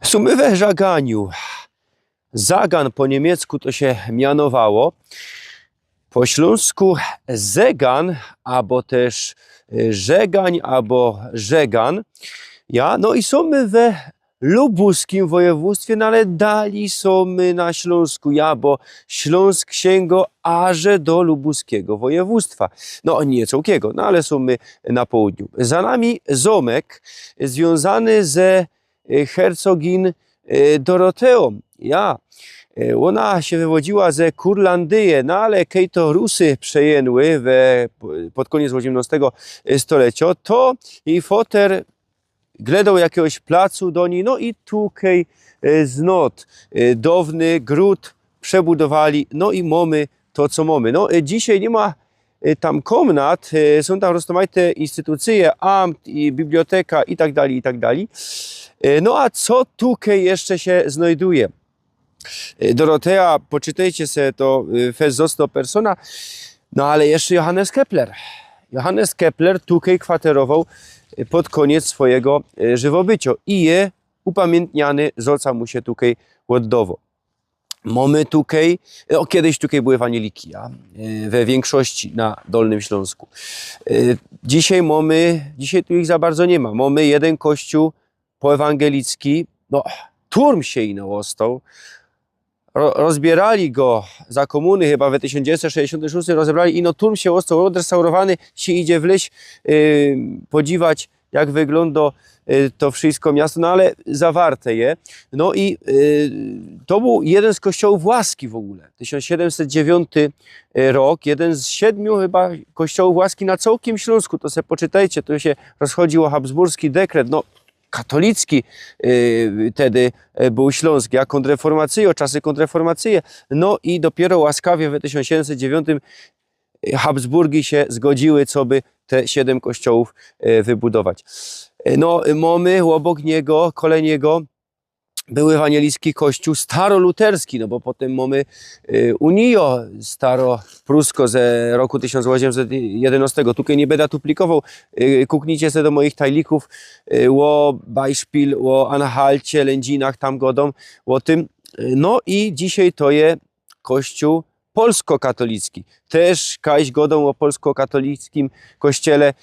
Sumy we żaganiu. Zagan po niemiecku to się mianowało. Po śląsku zegan, albo też żegań, albo żegan. No i są my we lubuskim województwie, no ale dali są my na Śląsku, bo Śląsk sięgo aże do lubuskiego województwa. No nie całkiego, no ale są my na południu. Za nami zomek związany ze hercogin Doroteą. Ona się wywodziła ze Kurlandyi, no ale kiedy to Rusy przejęły pod koniec XVIII stulecia, to jej foter gledał jakiegoś placu do niej, no i tukej znot dawny gród przebudowali, no i mamy to, co mamy. No dzisiaj nie ma tam komnat, są tam rozmaite instytucje, amt i biblioteka i tak dalej, i tak dalej. No a co tukej jeszcze się znajduje? Dorotea, poczytajcie sobie to, fest został persona, no ale jeszcze Johannes Kepler. Johannes Kepler tukej kwaterował pod koniec swojego żywobycia i je upamiętniany z ojca mu się tukej oddawał. Mamy tukej, kiedyś tukej były waniliki, we większości na Dolnym Śląsku. Dzisiaj tu ich za bardzo nie ma. Mamy jeden kościół poewangelicki, no turm się ino ostał. Rozbierali go za komuny chyba w 1966, rozebrali i no turm się ostał odrestaurowany, się idzie w leś podziwać, jak wygląda to wszystko miasto, no ale zawarte je. No i to był jeden z kościołów łaski w ogóle. 1709 rok, jeden z 7 chyba kościołów łaski na całkiem Śląsku. To sobie poczytajcie, to się rozchodził o habsburski dekret. No, katolicki wtedy był Śląsk, jak kontrreformacyjne, czasy kontrreformacyjne. No i dopiero łaskawie w 1709 Habsburgi się zgodziły, co by te 7 kościołów wybudować. No mamy obok niego, kolej niego był ewangelicki kościół staroluterski, no bo potem mamy Unio staroprusko ze roku 1811. Tutaj nie będę duplikował, kuknijcie sobie do moich tajlików o Beispiel, o Anhalcie, Lędzinach, tam godą, o tym. No i dzisiaj to jest kościół polsko-katolicki. Też kaś godą o polsko-katolickim kościele.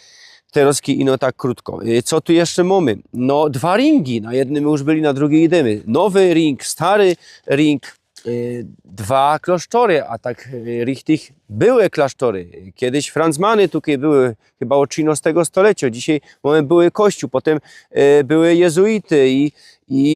Teroski ino tak krótko. Co tu jeszcze mamy? No 2 ringi, na jednym już byli, na drugiej idziemy. Nowy ring, stary ring, 2 klasztory, a tak richtig były klasztory. Kiedyś Franzmany tutaj były, chyba od XIII stulecia. Dzisiaj były kościół, potem były jezuity i